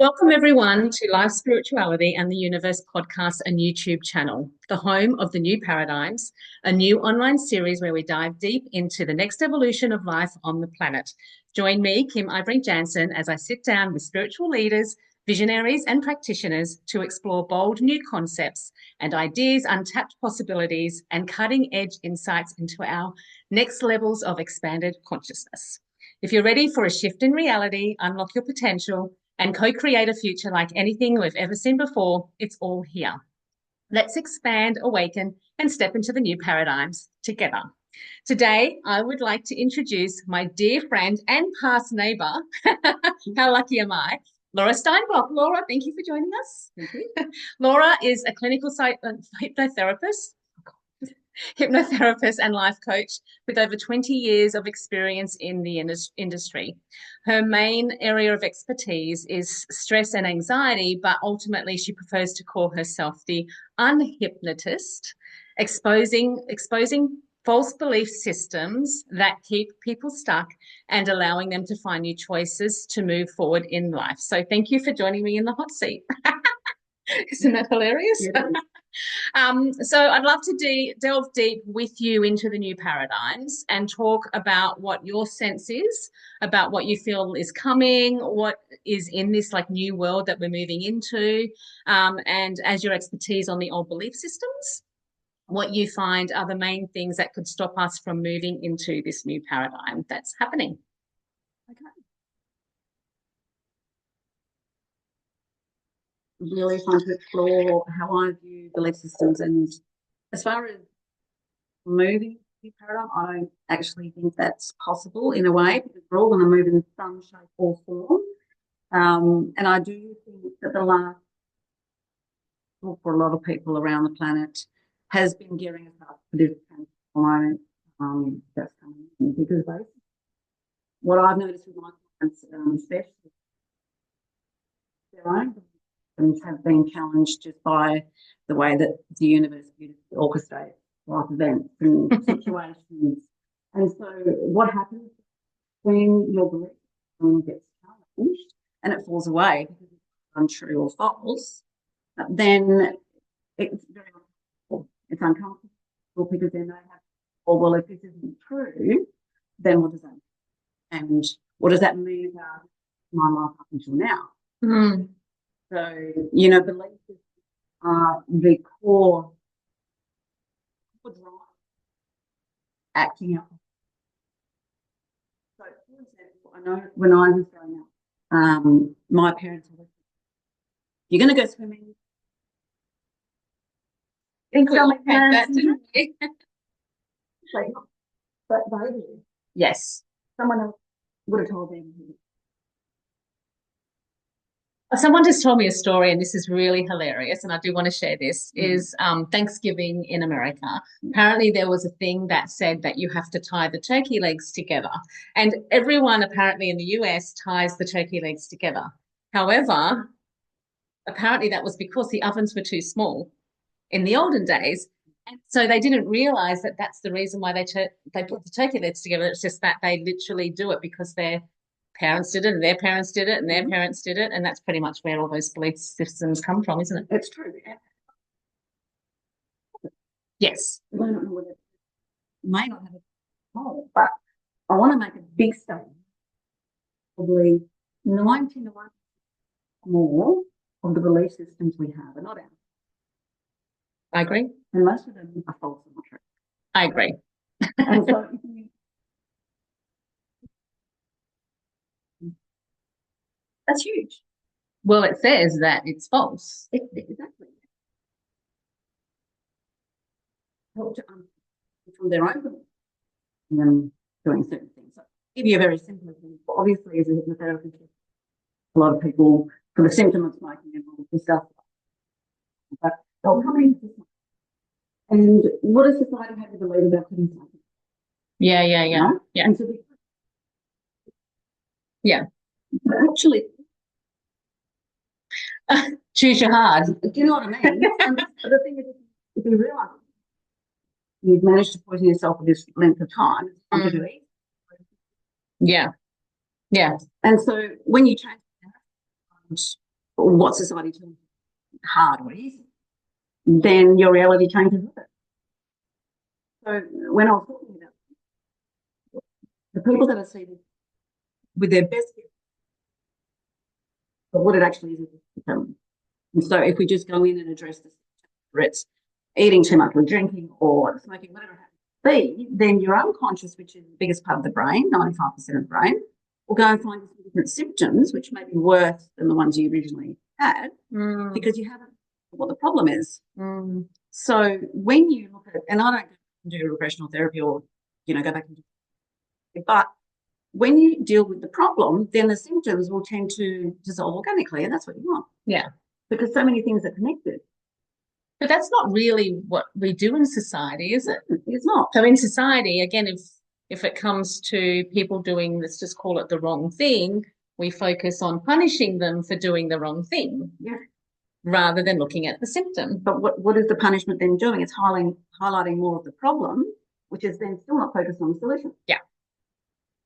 Welcome, everyone, to Life Spirituality and the Universe podcast and YouTube channel, the home of the new paradigms, a new online series where we dive deep into the next evolution of life on the planet. Join me, Eibrink Jansen, as I sit down with spiritual leaders, visionaries, and practitioners to explore bold new concepts and ideas, untapped possibilities, and cutting edge insights into our next levels of expanded consciousness. If you're ready for a shift in reality, unlock your potential, and co-create a future like anything we've ever seen before, it's all here. Let's expand, awaken, and step into the new paradigms together. Today, I would like to introduce my dear friend and past neighbour. How lucky am I? Laura Steinbock. Laura, thank you for joining us. Thank you. Laura is a clinical hypnotherapist and life coach with over 20 years of experience in the industry. Her main area of expertise is stress and anxiety, but ultimately she prefers to call herself the unhypnotist, exposing false belief systems that keep people stuck and allowing them to find new choices to move forward in life. So thank you for joining me in the hot seat. Isn't that hilarious? Yeah. So I'd love to delve deep with you into the new paradigms and talk about what your sense is about what you feel is coming, what is in this like new world that we're moving into, and as your expertise on the old belief systems, what you find are the main things that could stop us from moving into this new paradigm that's happening. Okay. Really fun to explore how I view belief systems, and as far as moving to paradigm, I don't actually think that's possible in a way, because we're all going to move in some shape or form. And I do think that the last, well, for a lot of people around the planet, has been gearing us up for this moment that's coming in, because basically what I've noticed with my clients, especially their own beliefs have been challenged just by the way that the universe beautifully orchestrates life events and situations. And so what happens when your belief gets challenged and it falls away because it's untrue or false, then it's very uncomfortable. It's uncomfortable because then they have, oh, well, if this isn't true, then what does that mean? And what does that mean about my life up until now? Mm. So, beliefs are the core drive acting out. So, for example, I know when I was growing up, my parents were, you're going to go swimming. But baby, Yes. someone else would have told them. Someone just told me a story, and this is really hilarious, and I do want to share this, is Thanksgiving in America. Apparently there was a thing that said that you have to tie the turkey legs together, and everyone apparently in the US ties the turkey legs together. However, apparently that was because the ovens were too small in the olden days. And so they didn't realize that that's the reason why they put the turkey legs together. It's just that they literally do it because their parents did it, and their parents did it, and their parents did it, and that's pretty much where all those belief systems come from, isn't it? It's true. Yes. I don't know whether it may not have a role, but I want to make a big statement. Probably 99% more of the belief systems we have are not ours. I agree. And most of them are false and not true. I agree. And so that's huge. Well, it says that it's false. Exactly. Help to from their own beliefs and then doing certain things. So give you a very simple example. Obviously, as a hypnotherapist, a lot of people, for the symptom of smoking and all this stuff, but they'll come into society. And what does society have to believe about quitting smoking? Yeah. And so but actually, choose your hard. Do you know what I mean? And the thing is, if you realise you've managed to poison yourself for this length of time, it's fun to do it. Yeah. And so when you change what society tells you hard or easy, then your reality changes with it. So when I was talking about the people that are seated with their best gift, but what it actually is become. And so if we just go in and address this, whether it's eating too much or drinking or smoking, whatever it happens to be, then your unconscious, which is the biggest part of the brain, 95% of the brain, will go and find different symptoms, which may be worse than the ones you originally had, because you haven't what the problem is. So when you look at, and I don't do regressional therapy or, go back and do it, but when you deal with the problem, then the symptoms will tend to dissolve organically, and that's what you want. Yeah. Because so many things are connected. But that's not really what we do in society, is it? It's not. So in society, again, if it comes to people doing, let's just call it the wrong thing, we focus on punishing them for doing the wrong thing. Yeah. Rather than looking at the symptom. But what is the punishment then doing? It's highlighting more of the problem, which is then still not focused on the solution. Yeah.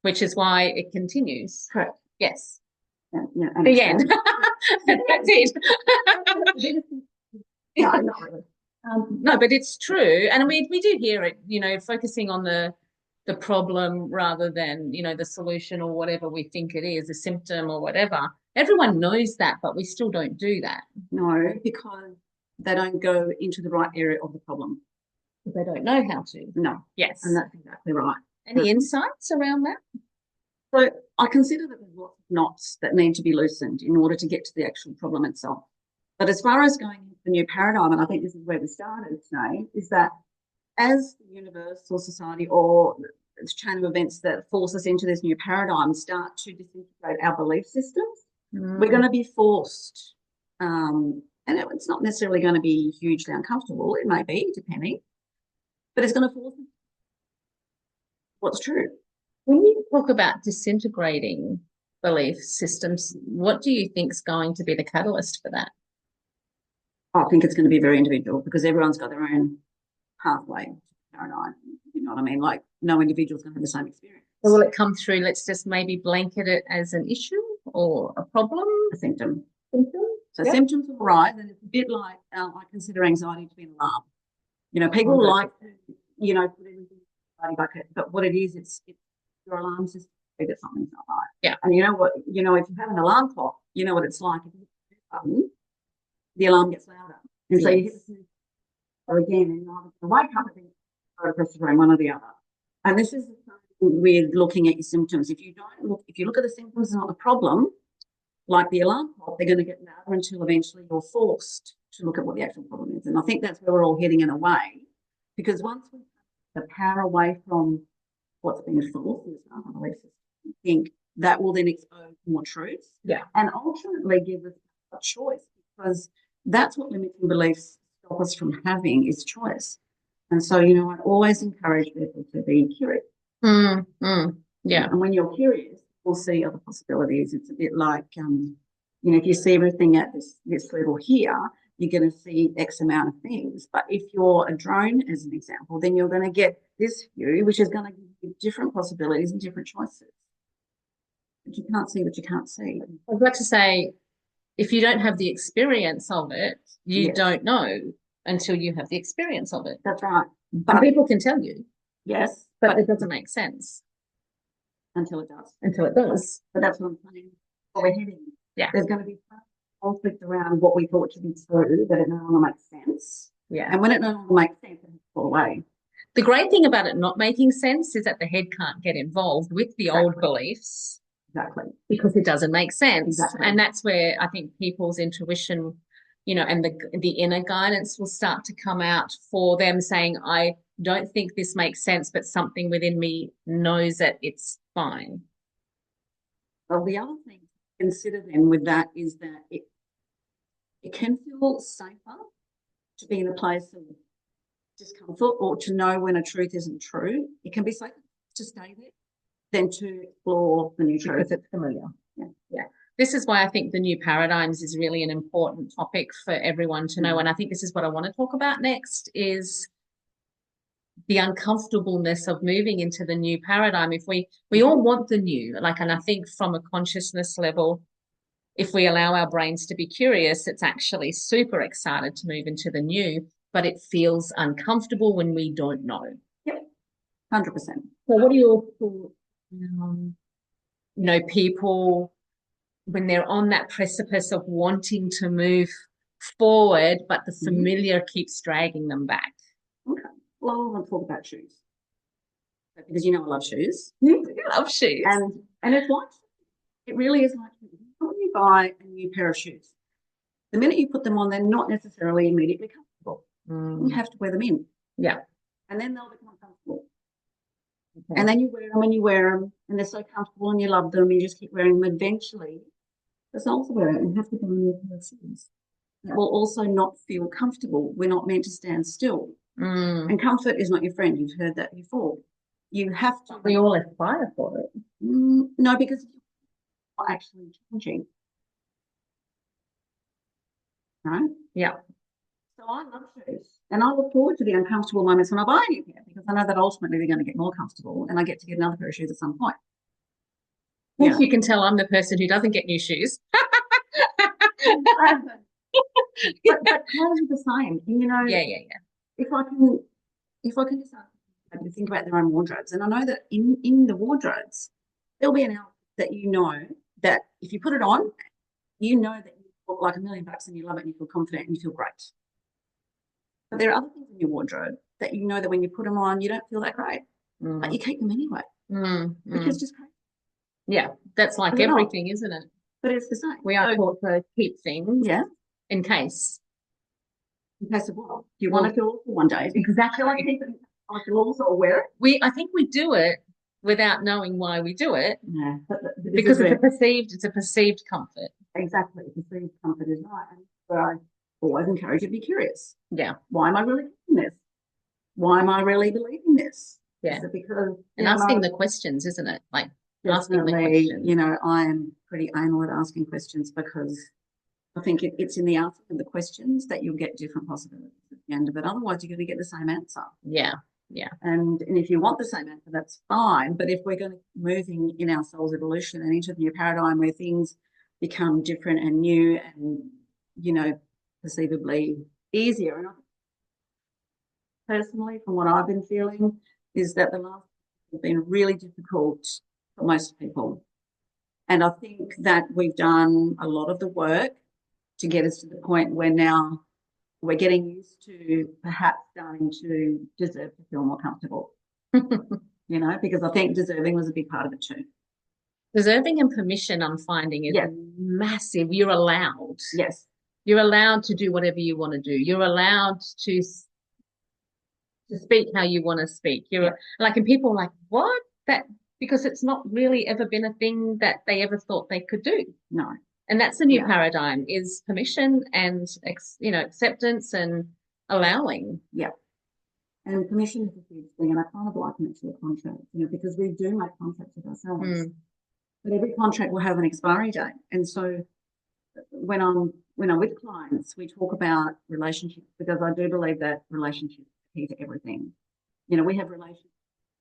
Which is why it continues. Correct. Yes. And the end. That's it. No, not really. No, but it's true. And we do hear it, focusing on the problem rather than, the solution or whatever we think it is, a symptom or whatever. Everyone knows that, but we still don't do that. No, because they don't go into the right area of the problem. They don't know how to. No. Yes. And that's exactly right. Any insights around that? So I consider that there's lots of knots that need to be loosened in order to get to the actual problem itself. But as far as going into the new paradigm, and I think this is where we started today, is that as the universe or society or the chain of events that force us into this new paradigm start to disintegrate our belief systems, we're going to be forced, and it's not necessarily going to be hugely uncomfortable. It may be, depending, but it's going to force us what's true. When you talk about disintegrating belief systems, what do you think is going to be the catalyst for that? I think it's going to be very individual because everyone's got their own pathway paradigm. You know what I mean? Like no individual's going to have the same experience. So will it come through, let's just maybe blanket it as an issue or a problem? A symptom. Symptom? So symptoms will arise, and it's a bit like I consider anxiety to be an alarm. People like to, put everything in the anxiety bucket, but what it is, it's your alarm system that something's not right. Yeah. And you know what? If you have an alarm clock, you know what it's like. If you hit the button, the alarm gets louder. And so you hit the snooze or again, and you're either going to wake up and think, go to press the room, one or the other. And this is the same with looking at your symptoms. If you look at the symptoms and not the problem, like the alarm clock, they're going to get louder until eventually you're forced to look at what the actual problem is. And I think that's where we're all heading in a way, because once we take the power away from what's being forced, I think that will then expose more truths. Yeah. And ultimately give us a choice, because that's what limiting beliefs stop us from having is choice. And so, I always encourage people to be curious. Yeah. And when you're curious, we'll see other possibilities. It's a bit like, if you see everything at this level here, you're going to see X amount of things. But if you're a drone, as an example, then you're going to get this view, which is going to give you different possibilities and different choices. But you can't see what you can't see. I was about to say, if you don't have the experience of it, you don't know until you have the experience of it. That's right. But people can tell you. Yes. But it doesn't make sense. Until it does. Until it does. But that's what I'm saying. Where we're heading. Yeah. There's going to be conflict around what we thought to be true, that it no longer makes sense. Yeah. And when it no longer makes sense, it has to fall away. The great thing about it not making sense is that the head can't get involved with the old beliefs. Exactly. Because it doesn't make sense. Exactly. And that's where I think people's intuition, and the inner guidance will start to come out for them saying, I don't think this makes sense, but something within me knows that it's fine. Well, the other thing to consider then with that is that it can feel safer to be in a place of discomfort or to know when a truth isn't true. It can be safer to stay there than to explore the new truth. Because it's familiar. Yeah. This is why I think the new paradigms is really an important topic for everyone to know. And I think this is what I want to talk about next is the uncomfortableness of moving into the new paradigm. If we all want the new, and I think from a consciousness level, if we allow our brains to be curious, it's actually super excited to move into the new, but it feels uncomfortable when we don't know. Yep, 100%. So what are your thoughts, people when they're on that precipice of wanting to move forward, but the familiar keeps dragging them back? Okay. Well, I want to talk about shoes. Because I love shoes. You love shoes. And it's like, it really is like when you buy a new pair of shoes, the minute you put them on, they're not necessarily immediately comfortable. You have to wear them in. Yeah. And then they'll become comfortable. Okay. And then you wear them and they're so comfortable and you love them, you just keep wearing them. Eventually, the soles wear it and have to buy a new pair of shoes. It will also not feel comfortable. We're not meant to stand still. And comfort is not your friend. You've heard that before. You have to. We all aspire for it. No, because you're actually changing. Right? Yeah. So I love shoes. And I look forward to the uncomfortable moments when I buy a new pair because I know that ultimately they're going to get more comfortable and I get to get another pair of shoes at some point. Yeah. You can tell I'm the person who doesn't get new shoes. but clothes are the same. Yeah. If I can just ask people to think about their own wardrobes, and I know that in the wardrobes there'll be an outfit that that if you put it on, that you look like $1 million and you love it and you feel confident and you feel great. But there are other things in your wardrobe that that when you put them on, you don't feel that great, but you keep them anyway, which is just great. Yeah, that's like everything, isn't it? But it's the same. We are taught to keep things, in case. In case of what? Do you want to feel awful one day? Exactly. I feel also aware. I think we do it without knowing why we do it. Yeah, because it's a perceived comfort. Exactly, perceived comfort is right. And so I always encourage you to be curious. Yeah. Why am I really doing this? Why am I really believing this? Yeah. Is it because asking the questions, isn't it? Like asking the questions. I am pretty anal at asking questions because I think it's in the answer of the questions that you'll get different possibilities at the end of it. Otherwise, you're going to get the same answer. Yeah. And if you want the same answer, that's fine. But if we're going to be moving in our soul's evolution and into the new paradigm where things become different and new and, perceivably easier. And personally, from what I've been feeling, is that the last have been really difficult for most people. And I think that we've done a lot of the work to get us to the point where now we're getting used to perhaps starting to deserve to feel more comfortable, because I think deserving was a big part of it too. Deserving and permission, I'm finding, is massive. You're allowed. Yes. You're allowed to do whatever you want to do. You're allowed to speak how you want to speak. And people are like, what? Because it's not really ever been a thing that they ever thought they could do. No. And that's the new paradigm, is permission and, acceptance and allowing. Yeah. And permission is a huge thing. And I kind of liken it to a contract, because we do make contracts with ourselves. But every contract will have an expiry date. And so when I'm with clients, we talk about relationships because I do believe that relationships are key to everything. We have relationships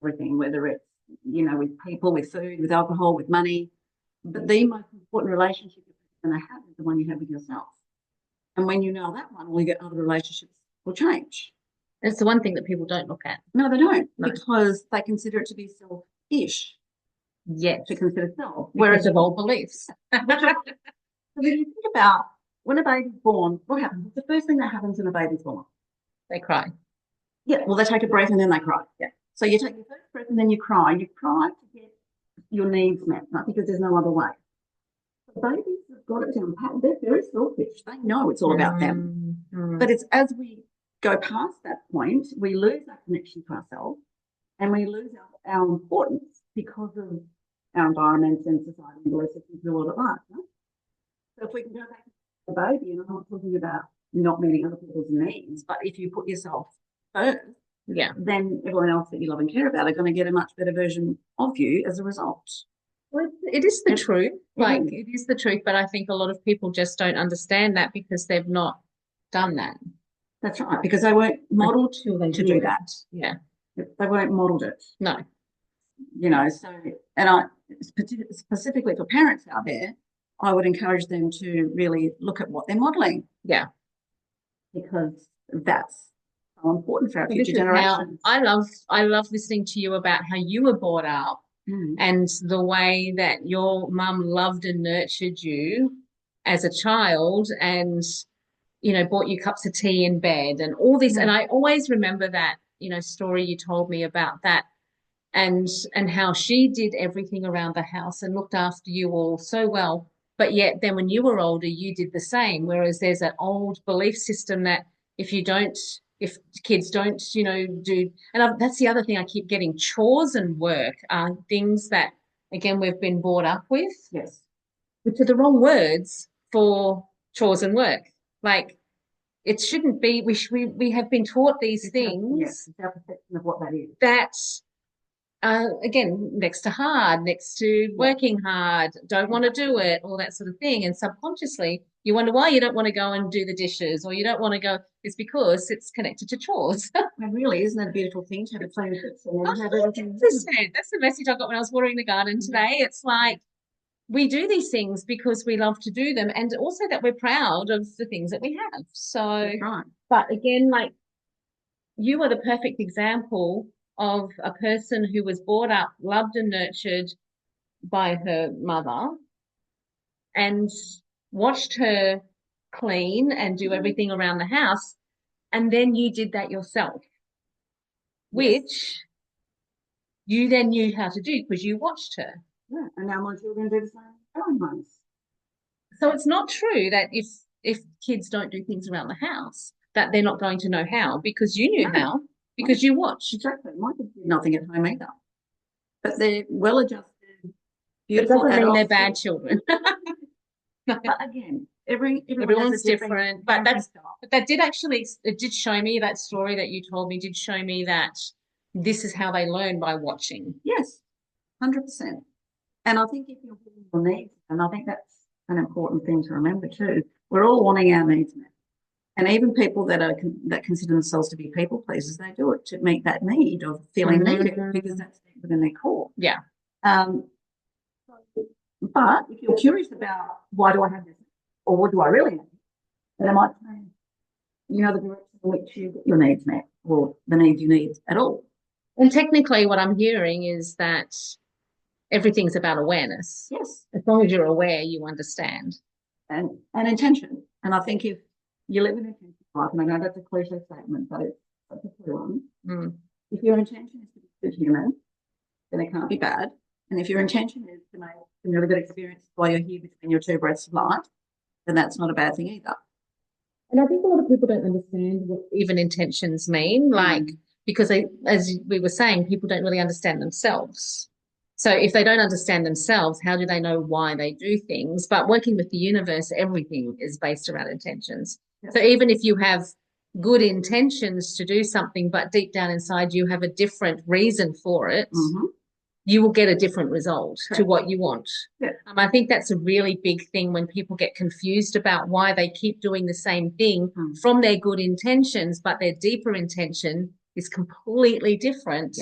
with everything, whether it's, with people, with food, with alcohol, with money. But the most important relationship you're going to have is the one you have with yourself. And when you know that one, all your other relationships will change. It's the one thing that people don't look at. No, they don't, because they consider it to be selfish. Yes. To consider self. Whereas of old beliefs. So when you think about when a baby's born, what happens? What's the first thing that happens when a baby's born? They cry. Yeah, well, they take a breath and then they cry. Yeah. So you take your first breath and then you cry. You cry to get your needs met, right? Because there's no other way. So babies have got it down pat. They're very selfish. They know it's all about them. But it's as we go past that point, we lose that connection to ourselves and we lose our importance because of our environment and society and belief systems and all of that. Right? So if we can go back to the baby, and I'm not talking about not meeting other people's needs, but if you put yourself first, then everyone else that you love and care about are going to get a much better version of you as a result. Well, it is the truth. It is the truth, but I think a lot of people just don't understand that because they've not done that. That's right, because they weren't modelled to do that. Yeah. They weren't modelled it. No. So, and I specifically for parents out there, I would encourage them to really look at what they're modelling. Yeah. Because that's so important for our Well, future this is how generations. I love listening to you about how you were brought up and the way that your mum loved and nurtured you as a child and, you know, bought you cups of tea in bed and all this. And I always remember that, you know, story you told me about that and how she did everything around the house and looked after you all so well. But yet then when you were older, you did the same. Whereas there's that old belief system that if you don't, if kids don't, you know, do, and that's the other thing I keep getting, chores and work are things that, again, we've been brought up with. Yes. Which are the wrong words for chores and work. Like, it shouldn't be, we have been taught these things. Yes, it's our perception of what that is. That again, next to hard, next to working hard, don't want to do it, all that sort of thing. And subconsciously, you wonder why you don't want to go and do the dishes or you don't want to go. It's because it's connected to chores. And really, isn't that a beautiful thing to have a clean kitchen and have 100%. everything? That's the message I got when I was watering the garden today. It's like we do these things because we love to do them and also that we're proud of the things that we have. So, right. But again, like you are the perfect example of a person who was brought up, loved and nurtured by her mother and watched her clean and do everything around the house. And then you did that yourself, which you then knew how to do because you watched her. Yeah, and now my children do the same. So it's not true that if kids don't do things around the house, that they're not going to know how because you knew how, because you watched. Exactly. My kids do nothing at home either. But they're well adjusted, beautiful. It doesn't mean they're bad children. But again, everyone's different. But that did actually, it did show me, that story that you told me did show me that this is how they learn, by watching. Yes, 100%. And I think if you're putting your needs, and I think that's an important thing to remember too, we're all wanting our needs met. And even people that consider themselves to be people pleasers, they do it to meet that need of feeling needed because that's within their core. Yeah. But if you're curious about why do I have this, or what do I really need, then it might change, you know, the direction in which you get your needs met, or the needs you need at all. And technically, what I'm hearing is that everything's about awareness. Yes. As long as you're aware, you understand. And intention. And I think if you live in intention life, and I know that's a cliche statement, but it's a true one. If your intention is to be good human, then it can't be bad. And if your intention is to make a really good experience while you're here between your two breaths of life, then that's not a bad thing either. And I think a lot of people don't understand what even intentions mean, like, because as we were saying, people don't really understand themselves. So if they don't understand themselves, how do they know why they do things? But working with the universe, everything is based around intentions. Yes. So even if you have good intentions to do something, but deep down inside you have a different reason for it, you will get a different result to what you want. Yeah. I think that's a really big thing when people get confused about why they keep doing the same thing from their good intentions, but their deeper intention is completely different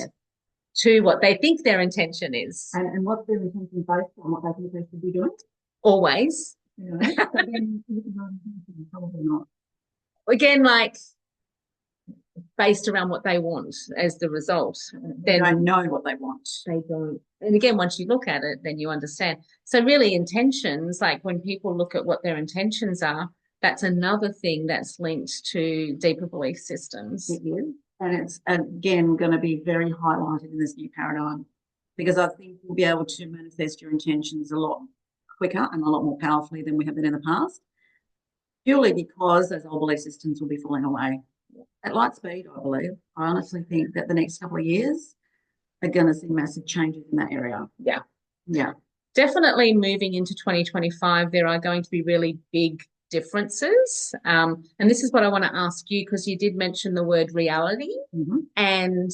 to what they think their intention is. And what's their intention based on what they think they should be doing? Always. You know? So then, probably not. Again, like, based around what they want as the result. They don't know what they want. They don't. And again, once you look at it, then you understand. So really intentions, like when people look at what their intentions are, that's another thing that's linked to deeper belief systems. It is. And it's, again, going to be very highlighted in this new paradigm because I think we'll be able to manifest your intentions a lot quicker and a lot more powerfully than we have been in the past, purely because those old belief systems will be falling away. At light speed, I believe. I honestly think that the next couple of years are going to see massive changes in that area. Yeah. Yeah. Definitely moving into 2025, there are going to be really big differences. And this is what I want to ask you, because you did mention the word reality. And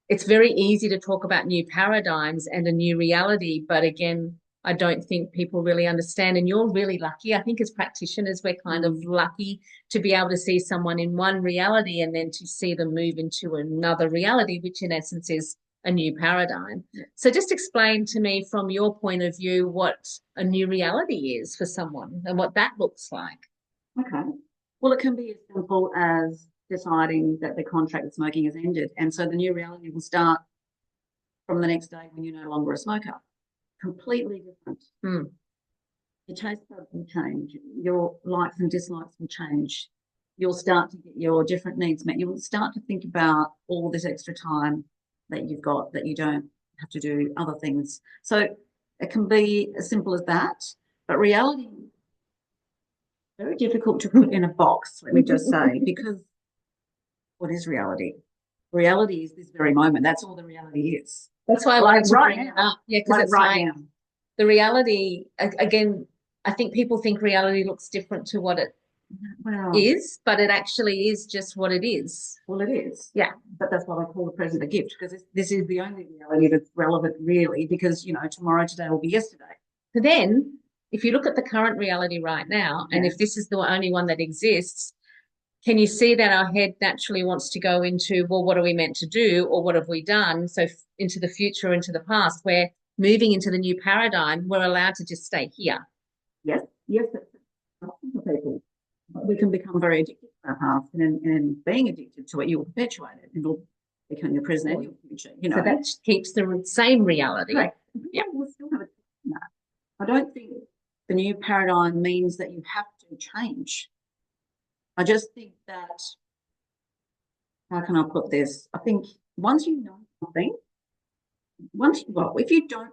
it's very easy to talk about new paradigms and a new reality. But again, I don't think people really understand. And you're really lucky. I think as practitioners, we're kind of lucky to be able to see someone in one reality and then to see them move into another reality, which in essence is a new paradigm. So just explain to me from your point of view what a new reality is for someone and what that looks like. Okay. Well, it can be as simple as deciding that the contract with smoking has ended. And so the new reality will start from the next day when you're no longer a smoker. Completely different. Mm. Your taste buds will change. Your likes and dislikes will change. You'll start to get your different needs met. You'll start to think about all this extra time that you've got that you don't have to do other things. So it can be as simple as that. But reality, very difficult to put in a box, let me just say, because what is reality? Reality is this very moment. That's all the reality is. That's why I wanted to bring it up. Yeah, because it's right like now. the reality, again, I think people think reality looks different to what it is, but it actually is just what it is. Well, it is. Yeah. But that's why I call the present a gift, because this is the only reality that's relevant, really, because, tomorrow, today will be yesterday. So then, if you look at the current reality right now, and if this is the only one that exists, can you see that our head naturally wants to go into, well, what are we meant to do, or what have we done? So into the future, into the past, where moving into the new paradigm, we're allowed to just stay here. Yes, that's for people. We can become very addicted to our past, and being addicted to it, you will perpetuate it. It'll become your present and your future. So that keeps the same reality. Correct. Yeah, we'll still have a that. I don't think the new paradigm means that you have to change. I just think that, how can I put this? I think once you know something, if you don't,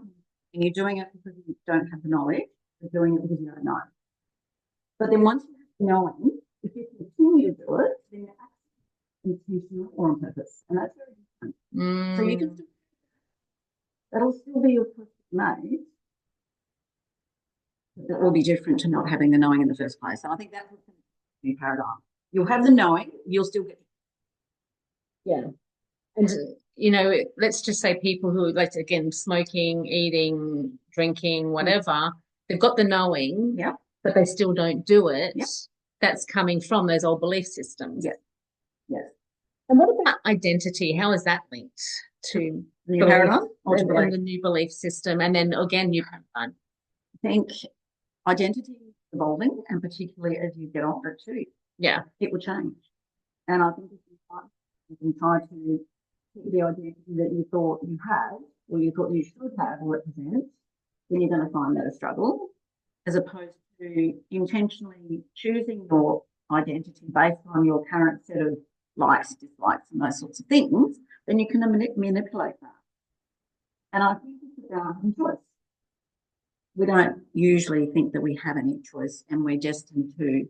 and you're doing it because you don't have the knowledge, you're doing it because you don't know. But then once you have the knowing, if you continue to do it, then you're acting intentional or on purpose. And that's very different. So you can still, that'll still be your choice made. That will be different to not having the knowing in the first place. And I think that's what's going to be a new paradigm. You'll have the knowing, you'll still get. Yeah. And, let's just say people who, like, again, smoking, eating, drinking, whatever, they've got the knowing, but they still don't do it. That's coming from those old belief systems. Yes. And what about identity? How is that linked to the new paradigm and the new belief system? And then again, new paradigm. I think identity is evolving, and particularly as you get older too. Yeah. It will change. And I think if you can try to keep the identity that you thought you had, or you thought you should have or represent, then you're going to find that a struggle, as opposed to intentionally choosing your identity based on your current set of likes, dislikes, and those sorts of things. Then you can manipulate that. And I think it's about choice. We don't usually think that we have any choice, and we're destined to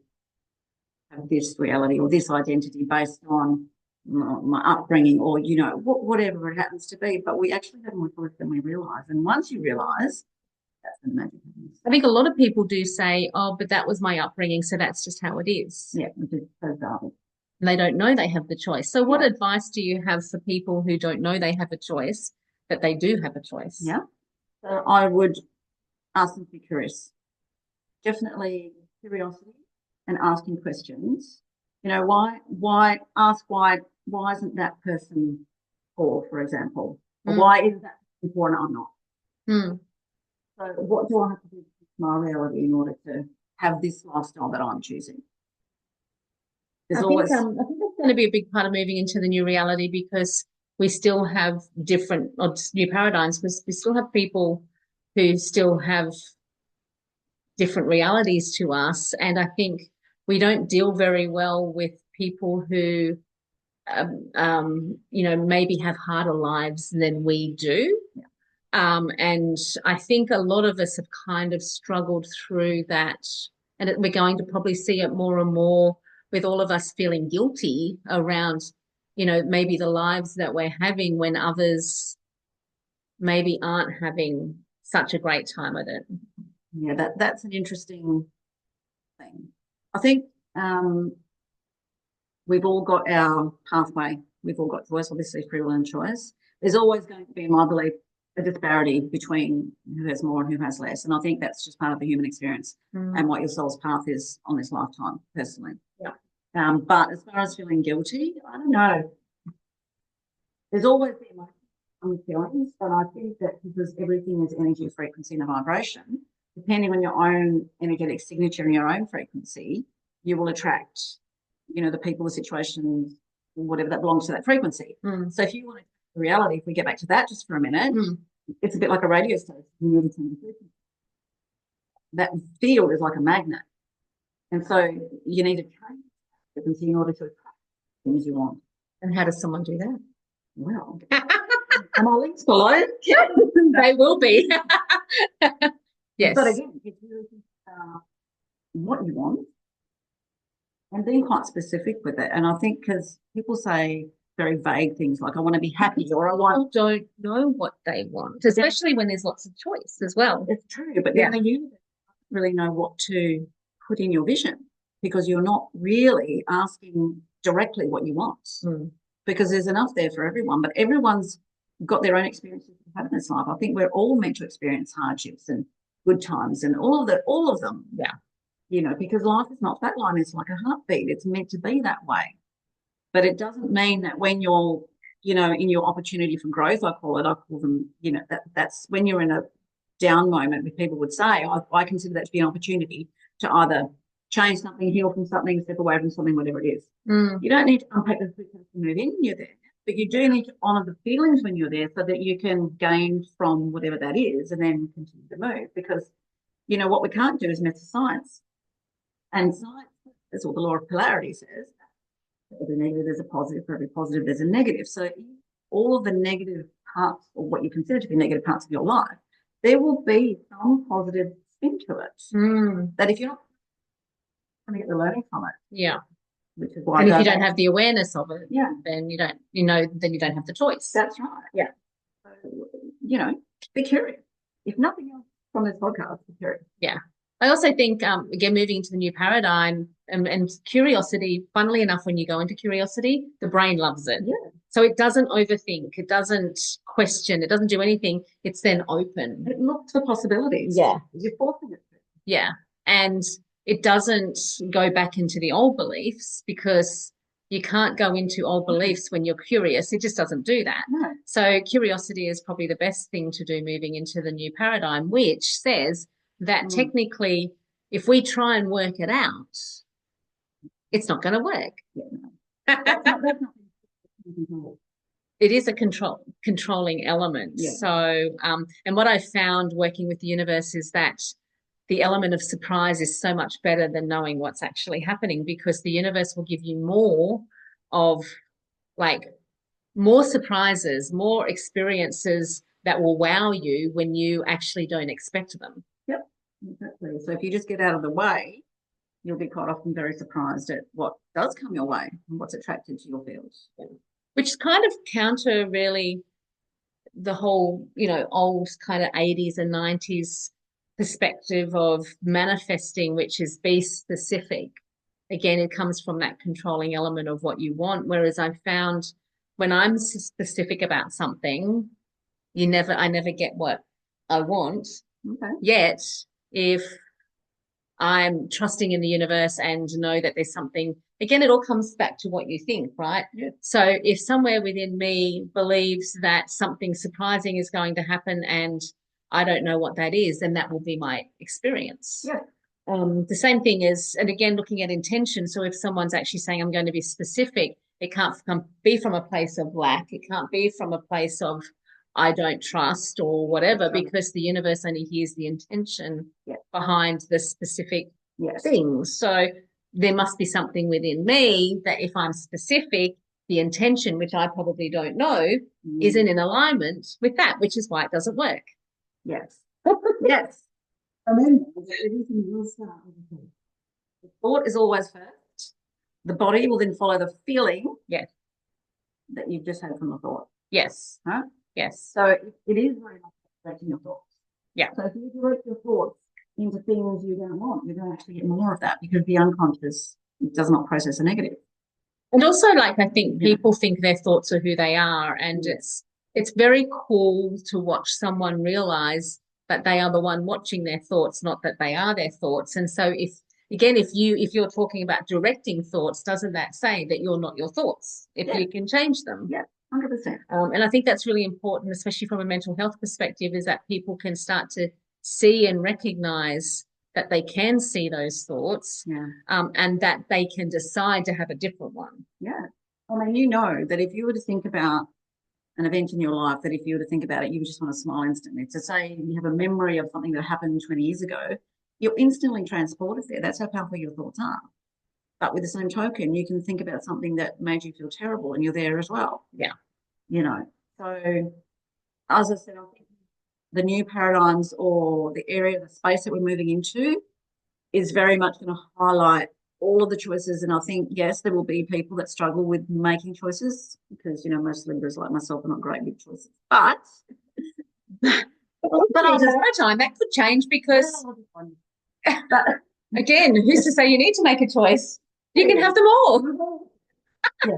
have this reality or this identity based on my upbringing, or whatever it happens to be. But we actually have more choice than we realise. And once you realise, that's when the magic happens. I think a lot of people do say, "Oh, but that was my upbringing, so that's just how it is." Yeah, which is so valid. And they don't know they have the choice. So what advice do you have for people who don't know they have a choice, but they do have a choice? Yeah. So I would ask them to be curious. Definitely curiosity and asking questions. Why isn't that person poor, for example? Or why isn't that person poor and I'm not? So what do I have to do to my reality in order to have this lifestyle that I'm choosing? I think that's going to be a big part of moving into the new reality, because we still have different new paradigms, because we still have people who still have different realities to us. And I think we don't deal very well with people who, maybe have harder lives than we do. And I think a lot of us have kind of struggled through that. And we're going to probably see it more and more with all of us feeling guilty around, maybe the lives that we're having when others maybe aren't having such a great time with it. Yeah, that's an interesting thing. I think we've all got our pathway. We've all got choice, obviously free will and choice. There's always going to be, in my belief, a disparity between who has more and who has less. And I think that's just part of the human experience and what your soul's path is on this lifetime, personally. Yeah. But as far as feeling guilty, I don't know. There's always the emotion. on the feelings, but I think that because everything is energy, frequency, and a vibration, depending on your own energetic signature and your own frequency, you will attract, the people, the situations, whatever that belongs to that frequency. So if you want to reality, if we get back to that just for a minute, it's a bit like a radio station. That field is like a magnet. And so you need to change frequency in order to attract things you want. And how does someone do that? Well, are my links below? They will be. Yes. But again, it's really what you want and being quite specific with it. And I think because people say very vague things like, I want to be happy or I want. People don't know what they want, especially when there's lots of choice as well. It's true. But then you don't really know what to put in your vision because you're not really asking directly what you want because there's enough there for everyone, but everyone's got their own experiences of having this life. I think we're all meant to experience hardships and good times and all of them. Yeah. Because life is not flat line, it's like a heartbeat. It's meant to be that way. But it doesn't mean that when you're, in your opportunity for growth, I call them, that's when you're in a down moment, which people would say, I consider that to be an opportunity to either change something, heal from something, step away from something, whatever it is. You don't need to unpack the suitcase to move in, you're there. But you do need to honour the feelings when you're there so that you can gain from whatever that is and then continue to move. Because, what we can't do is mess with science. And science, that's what the law of polarity says. For every negative, there's a positive. For every positive, there's a negative. So all of the negative parts, or what you consider to be negative parts of your life, there will be some positive spin to it. That if you're not going to get the learning from it. Yeah. Which is why. And if you don't have the awareness of it, then you don't, then you don't have the choice. That's right. Yeah. So, be curious. If nothing else from this podcast, be curious. Yeah. I also think, again, moving into the new paradigm and curiosity, funnily enough, when you go into curiosity, the brain loves it. Yeah. So it doesn't overthink. It doesn't question. It doesn't do anything. It's then open. It looks for possibilities. Yeah. You're forcing it to. Yeah. And it doesn't go back into the old beliefs because you can't go into old beliefs when you're curious. It just doesn't do that. No. So curiosity is probably the best thing to do moving into the new paradigm, which says that technically, if we try and work it out, it's not going to work. Yeah, no. That's not It is a controlling element. Yeah. So, and what I found working with the universe is that the element of surprise is so much better than knowing what's actually happening because the universe will give you more of more surprises, more experiences that will wow you when you actually don't expect them. Yep, exactly. So if you just get out of the way, you'll be quite often very surprised at what does come your way and what's attracted to your field. Yeah. Which is kind of counter really the whole, old kind of 80s and 90s perspective of manifesting, which is be specific. Again, it comes from that controlling element of what you want. Whereas I found when I'm specific about something, I never get what I want. Okay. Yet, if I'm trusting in the universe and know that there's something, again, it all comes back to what you think, right? Yeah. So if somewhere within me believes that something surprising is going to happen and I don't know what that is, then that will be my experience. Yeah. The same thing is, and again, looking at intention. So if someone's actually saying, I'm going to be specific, it can't be from a place of lack. It can't be from a place of, I don't trust or whatever, because the universe only hears the intention behind the specific things. So there must be something within me that if I'm specific, the intention, which I probably don't know, isn't in alignment with that, which is why it doesn't work. Yes. Yes. Remember, everything will start with the thought. The thought is always first. The body will then follow the feeling that you've just had from the thought. Yes. Huh? Yes. So it is very much directing your thoughts. Yeah. So if you direct your thoughts into things you don't want, you're going to actually get more of that because the unconscious does not process a negative. And also, I think people think their thoughts are who they are, and it's very cool to watch someone realize that they are the one watching their thoughts, not that they are their thoughts. And so if you're talking about directing thoughts, doesn't that say that you're not your thoughts if you can change them? Yeah. 100%. And I think that's really important, especially from a mental health perspective, is that people can start to see and recognize that they can see those thoughts, and that they can decide to have a different one. Yeah. I mean, you know that if you were to think about an event in your life, that if you were to think about it, you would just want to smile instantly. To say you have a memory of something that happened 20 years ago, you're instantly transported there. That's how powerful your thoughts are. But with the same token, you can think about something that made you feel terrible and you're there as well. Yeah. You know, so as I said, I think the new paradigms or the area, the space that we're moving into is very much going to highlight all of the choices. And I think, yes, there will be people that struggle with making choices because, you know, most leaders like myself are not great with choices. But over time, that could change because, again, who's to say you need to make a choice? You can have them all. Yeah.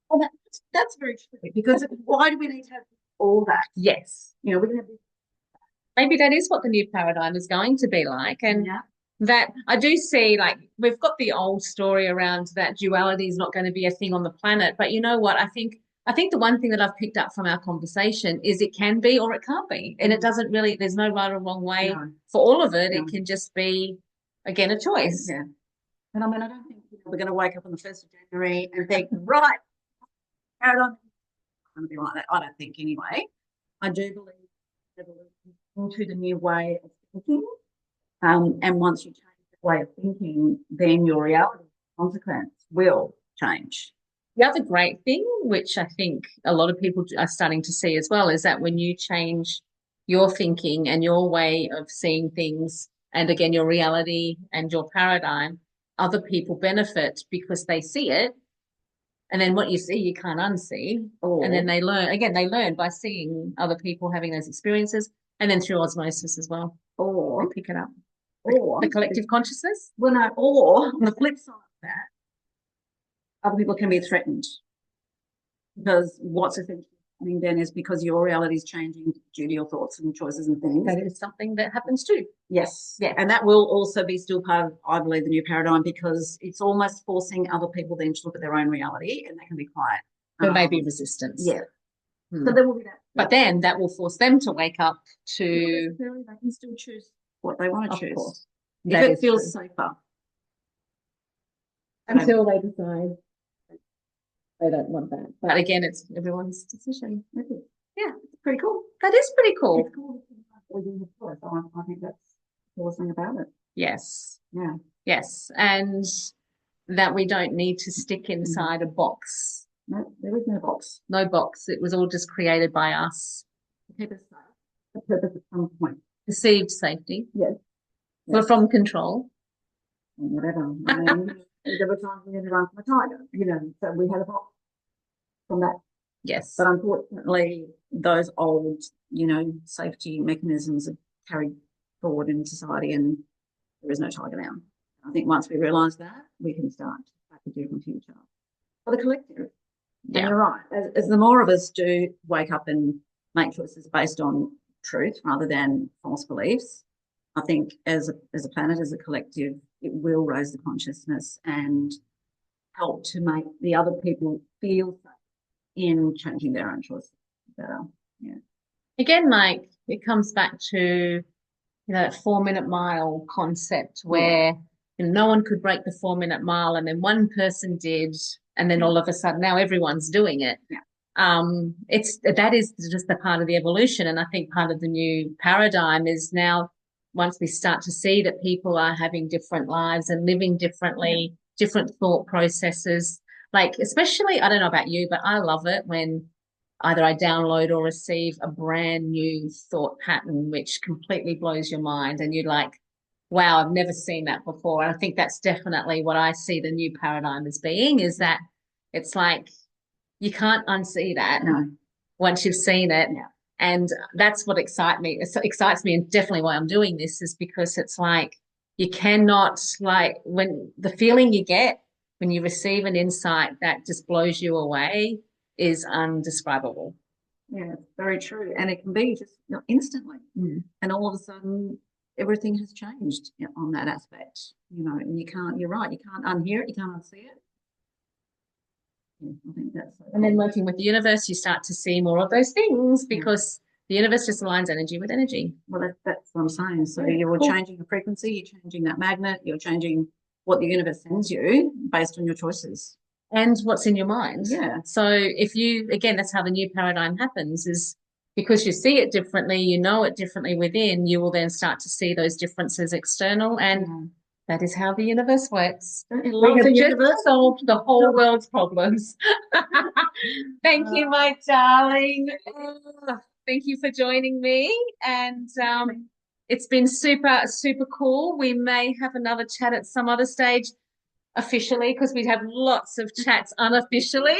Well, that's very true because why do we need to have all that? Yes. You know, we're going to maybe that is what the new paradigm is going to be like. And that I do see, like, we've got the old story around that duality is not going to be a thing on the planet. But you know what? I think the one thing that I've picked up from our conversation is it can be or it can't be. And it doesn't really, there's no right or wrong way for all of it. It can just be, again, a choice. Yeah. And I mean, I don't think we're going to wake up on the 1st of January and think, right, paradigm is going to be like that. I don't think anyway. I do believe evolution into the new way of thinking. And once you change the way of thinking, then your reality consequence will change. The other great thing, which I think a lot of people are starting to see as well, is that when you change your thinking and your way of seeing things, and again, your reality and your paradigm, other people benefit because they see it. And then what you see, you can't unsee. And then they learn by seeing other people having those experiences, and then through osmosis as well. Or they pick it up. Or the collective consciousness. Well, no, or on the flip side of that, other people can be threatened because what's essentially happening then is because your reality is changing due to your thoughts and choices and things. That is something that happens too. Yes. Yeah. And that will also be still part of, I believe, the new paradigm because it's almost forcing other people then to look at their own reality and that can be quite. There may be resistance. Yeah. So there will be that. But then that will force them to wake up to. They can still choose what they want to choose. Course. If it feels safer. Until they decide they don't want that. But again, it's everyone's decision. Yeah, it's pretty cool. That is pretty cool. It's cool. I think that's the coolest thing about it. Yes. Yeah. Yes. And that we don't need to stick inside a box. No, there is no box. No box. It was all just created by us. To keep us safe. The purpose at some point. Perceived safety. Yes. We're from control. Whatever. I mean, there were times we had to run from a tiger, you know, so we had a box from that. Yes. But unfortunately, those old, you know, safety mechanisms are carried forward in society and there is no tiger now. I think once we realise that, we can start to do from future. For the collective. Yeah. And you're right. As the more of us do wake up and make choices based on truth rather than false beliefs, I think as a planet, as a collective, it will raise the consciousness and help to make the other people feel safe in changing their own choices better. Yeah. Again, like it comes back to that 4-minute mile concept where no one could break the 4-minute mile, and then one person did, and then all of a sudden now everyone's doing it. Yeah. That is just a part of the evolution, and I think part of the new paradigm is now once we start to see that people are having different lives and living differently, different thought processes. Like, especially, I don't know about you, but I love it when either I download or receive a brand new thought pattern, which completely blows your mind. And you're like, wow, I've never seen that before. And I think that's definitely what I see the new paradigm as being, is that it's like, you can't unsee that once you've seen it. Yeah. And that's what excites me. It excites me, and definitely why I'm doing this is because it's like, you cannot, like, when the feeling you get when you receive an insight that just blows you away is undescribable. Yeah, it's very true. And it can be just instantly. And all of a sudden, everything has changed on that aspect. You know, and you're right, you can't unhear it, you can't unsee it. Yeah, I think that's so And then cool. working with the universe, you start to see more of those things because the universe just aligns energy with energy. Well, that's what I'm saying. So Yeah, you're cool. changing the frequency, you're changing that magnet, you're changing what the universe sends you based on your choices. And what's in your mind. Yeah. So if you, again, that's how the new paradigm happens is because you see it differently, you know it differently within, you will then start to see those differences external. And that is how the universe works. Don't you We love have the just universe? solved the whole world's problems. Thank you, my darling. Oh, thank you for joining me. And it's been super, super cool. We may have another chat at some other stage officially because we have lots of chats unofficially.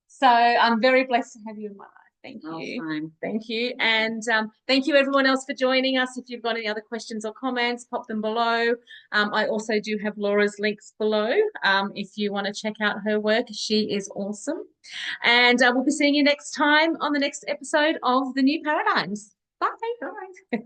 So I'm very blessed to have you in my life. Thank you. Same. Thank you. And thank you everyone else for joining us. If you've got any other questions or comments, pop them below. I also do have Laura's links below if you want to check out her work. She is awesome. And we'll be seeing you next time on the next episode of The New Paradigms. Bye. Bye.